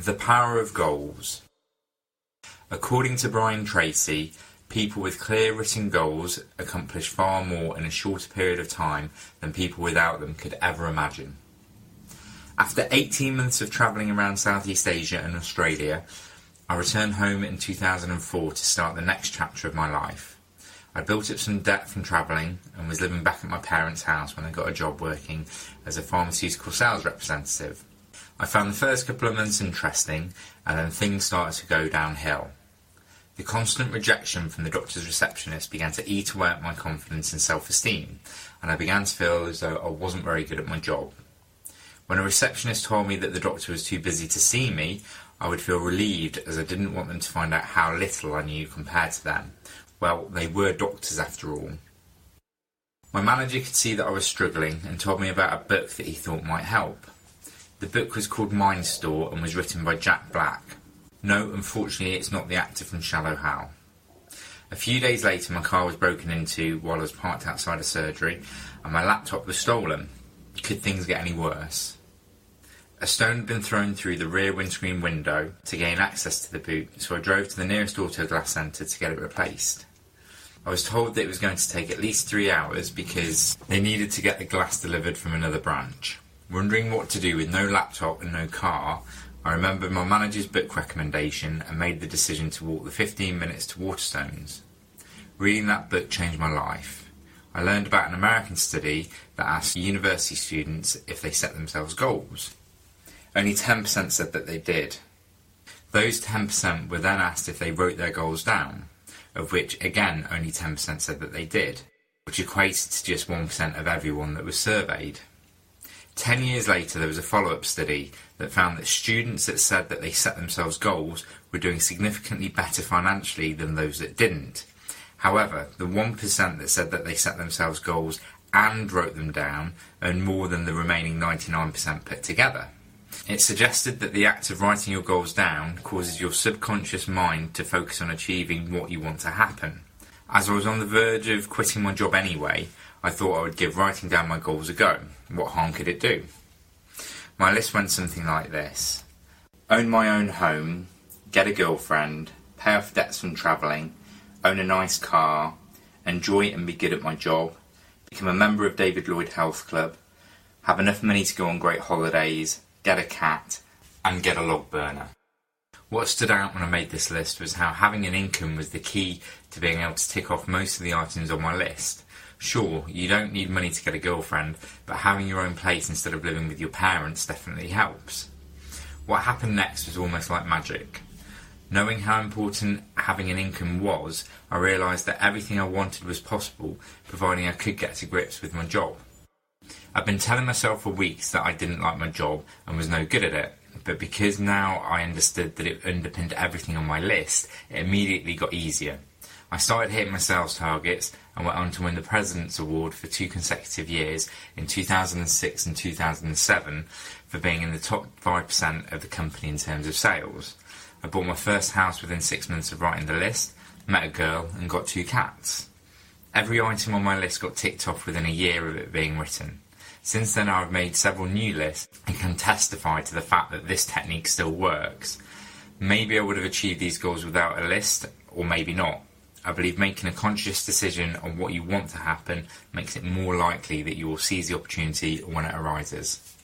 The power of goals. According to Brian Tracy, people with clear written goals accomplish far more in a shorter period of time than people without them could ever imagine. After 18 months of travelling around Southeast Asia and Australia, I returned home in 2004 to start the next chapter of my life. I built up some debt from travelling and was living back at my parents' house when I got a job working as a pharmaceutical sales representative. I found the first couple of months interesting, and then things started to go downhill. The constant rejection from the doctor's receptionist began to eat away at my confidence and self-esteem, and I began to feel as though I wasn't very good at my job. When a receptionist told me that the doctor was too busy to see me, I would feel relieved, as I didn't want them to find out how little I knew compared to them. Well, they were doctors after all. My manager could see that I was struggling and told me about a book that he thought might help. The book was called Mind Store and was written by Jack Black. No, unfortunately, it's not the actor from Shallow Hal. A few days later, my car was broken into while I was parked outside a surgery, and my laptop was stolen. Could things get any worse? A stone had been thrown through the rear windscreen window to gain access to the boot, so I drove to the nearest auto glass centre to get it replaced. I was told that it was going to take at least 3 hours because they needed to get the glass delivered from another branch. Wondering what to do with no laptop and no car, I remembered my manager's book recommendation and made the decision to walk the 15 minutes to Waterstones. Reading that book changed my life. I learned about an American study that asked university students if they set themselves goals. Only 10% said that they did. Those 10% were then asked if they wrote their goals down, of which again only 10% said that they did, which equated to just 1% of everyone that was surveyed. 10 years later, there was a follow-up study that found that students that said that they set themselves goals were doing significantly better financially than those that didn't. However, the 1% that said that they set themselves goals and wrote them down earned more than the remaining 99% put together. It suggested that the act of writing your goals down causes your subconscious mind to focus on achieving what you want to happen. As I was on the verge of quitting my job anyway, I thought I would give writing down my goals a go. What harm could it do? My list went something like this: own my own home, get a girlfriend, pay off debts from travelling, own a nice car, enjoy and be good at my job, become a member of David Lloyd Health Club, have enough money to go on great holidays, get a cat, and get a log burner. What stood out when I made this list was how having an income was the key to being able to tick off most of the items on my list. Sure, you don't need money to get a girlfriend, but having your own place instead of living with your parents definitely helps. What happened next was almost like magic. Knowing how important having an income was, I realised that everything I wanted was possible, providing I could get to grips with my job. I've been telling myself for weeks that I didn't like my job and was no good at it, but because now I understood that it underpinned everything on my list, it immediately got easier. I started hitting my sales targets and went on to win the President's Award for 2 consecutive years in 2006 and 2007 for being in the top 5% of the company in terms of sales. I bought my first house within 6 months of writing the list, met a girl and got 2 cats. Every item on my list got ticked off within a year of it being written. Since then I've made several new lists and can testify to the fact that this technique still works. Maybe I would have achieved these goals without a list, or maybe not. I believe making a conscious decision on what you want to happen makes it more likely that you will seize the opportunity when it arises.